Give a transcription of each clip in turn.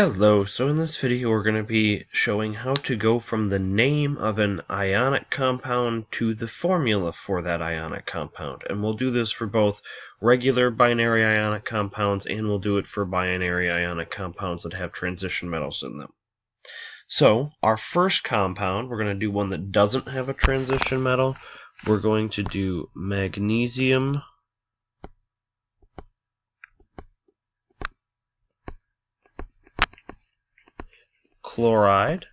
Hello, so in this video we're going to be showing how to go from the name of an ionic compound to the formula for that ionic compound. And we'll do this for both regular binary ionic compounds and we'll do it for binary ionic compounds that have transition metals in them. So our first compound, we're going to do one that doesn't have a transition metal. We're going to do magnesium chloride,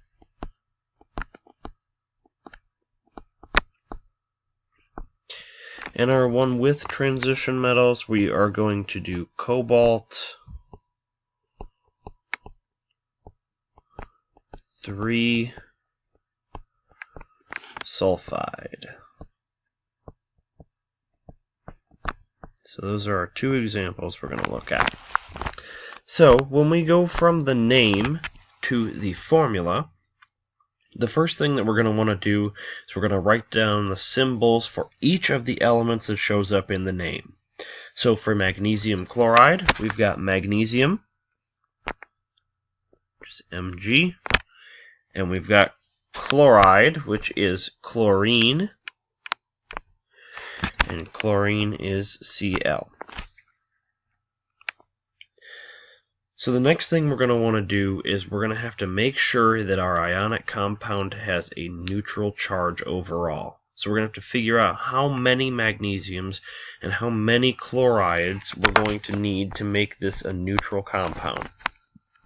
and our one with transition metals, we are going to do cobalt 3 sulfide. So those are our two examples we're going to look at. So when we go from the name to the formula, the first thing that we're going to want to do is we're going to write down the symbols for each of the elements that shows up in the name. So for magnesium chloride, we've got magnesium, which is Mg, and we've got chloride, which is chlorine, and chlorine is Cl. So the next thing we're going to want to do is we're going to have to make sure that our ionic compound has a neutral charge overall. So we're going to have to figure out how many magnesiums and how many chlorides we're going to need to make this a neutral compound.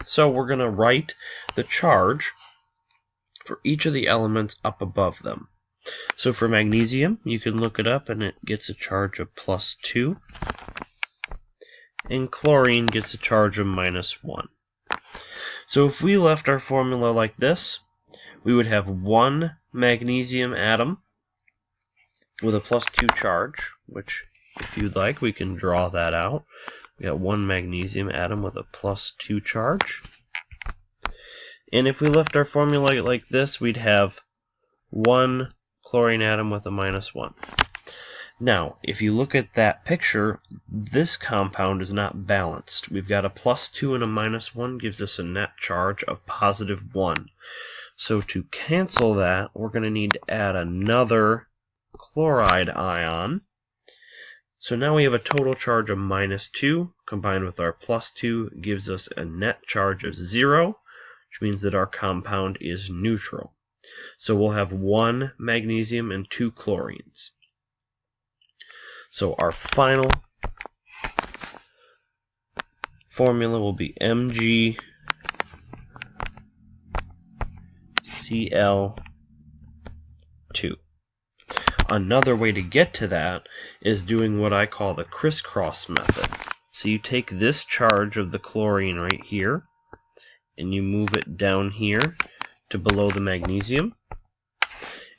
So we're going to write the charge for each of the elements up above them. So for magnesium, you can look it up and it gets a charge of +2. And chlorine gets a charge of -1. So if we left our formula like this, we would have one magnesium atom with a +2 charge, which if you'd like, we can draw that out. We got one magnesium atom with a +2 charge. And if we left our formula like this, we'd have one chlorine atom with a -1. Now, if you look at that picture, this compound is not balanced. We've got a +2 and a -1 gives us a net charge of +1. So to cancel that, we're going to need to add another chloride ion. So now we have a total charge of -2 combined with our +2 gives us a net charge of 0, which means that our compound is neutral. So we'll have one magnesium and two chlorines. So our final formula will be MgCl2. Another way to get to that is doing what I call the crisscross method. So you take this charge of the chlorine right here, and you move it down here to below the magnesium.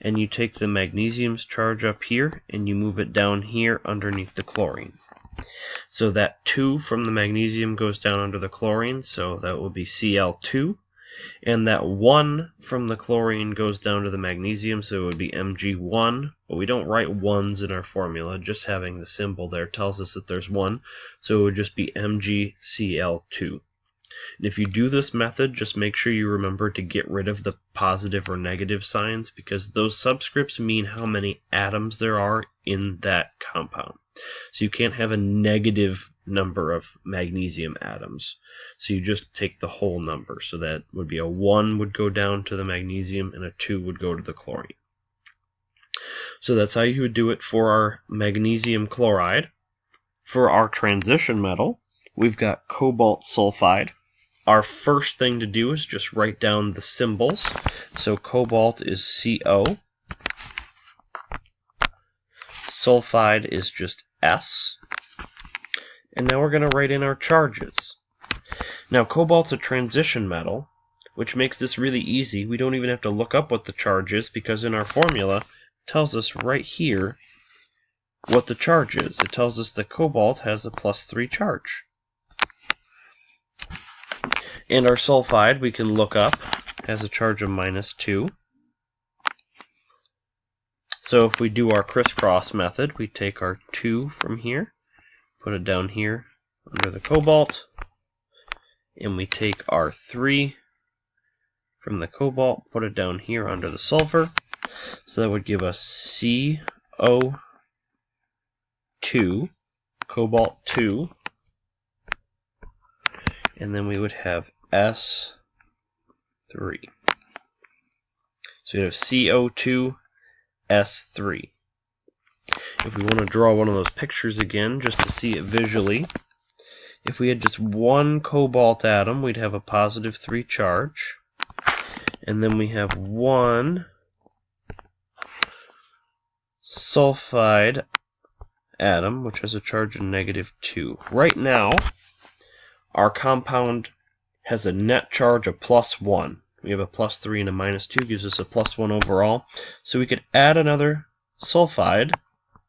And you take the magnesium's charge up here and you move it down here underneath the chlorine. So that 2 from the magnesium goes down under the chlorine, so that will be Cl2. And that 1 from the chlorine goes down to the magnesium, so it would be Mg1. But we don't write 1s in our formula, just having the symbol there tells us that there's 1, so it would just be MgCl2. And if you do this method, just make sure you remember to get rid of the positive or negative signs, because those subscripts mean how many atoms there are in that compound. So you can't have a negative number of magnesium atoms. So you just take the whole number. So that would be a 1 would go down to the magnesium and a 2 would go to the chlorine. So that's how you would do it for our magnesium chloride. For our transition metal, we've got cobalt sulfide. Our first thing to do is just write down the symbols. So cobalt is CO. Sulfide is just S. And now we're going to write in our charges. Now cobalt's a transition metal, which makes this really easy. We don't even have to look up what the charge is, because in our formula it tells us right here what the charge is. It tells us that cobalt has a +3 charge. And our sulfide, we can look up, has a charge of -2. So if we do our crisscross method, we take our 2 from here, put it down here under the cobalt, and we take our 3 from the cobalt, put it down here under the sulfur. So that would give us CO2, cobalt 2, and then we would have S3. So we have CO2, S3. If we want to draw one of those pictures again, just to see it visually, if we had just one cobalt atom, we'd have a positive 3 charge. And then we have one sulfide atom, which has a charge of negative 2. Right now, our compound has a net charge of +1. We have a +3 and a -2, gives us a +1 overall. So we could add another sulfide,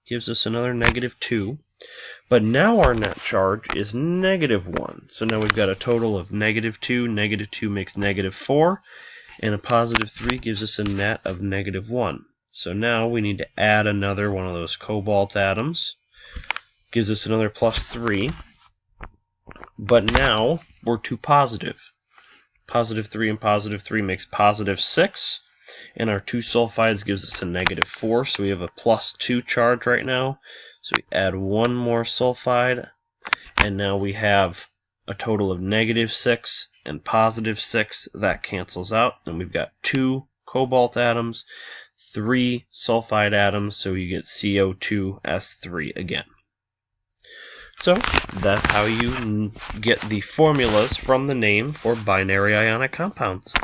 gives us another -2. But now our net charge is -1. So now we've got a total of -2. -2 makes -4. And a +3 gives us a net of -1. So now we need to add another one of those cobalt atoms. Gives us another +3. But now we're to positive. +3 and +3 makes +6. And our 2 sulfides gives us a -4. So we have a +2 charge right now. So we add one more sulfide. And now we have a total of -6 and +6. That cancels out. And we've got 2 cobalt atoms, 3 sulfide atoms, so you get CO2S3 again. So that's how you get the formulas from the name for binary ionic compounds.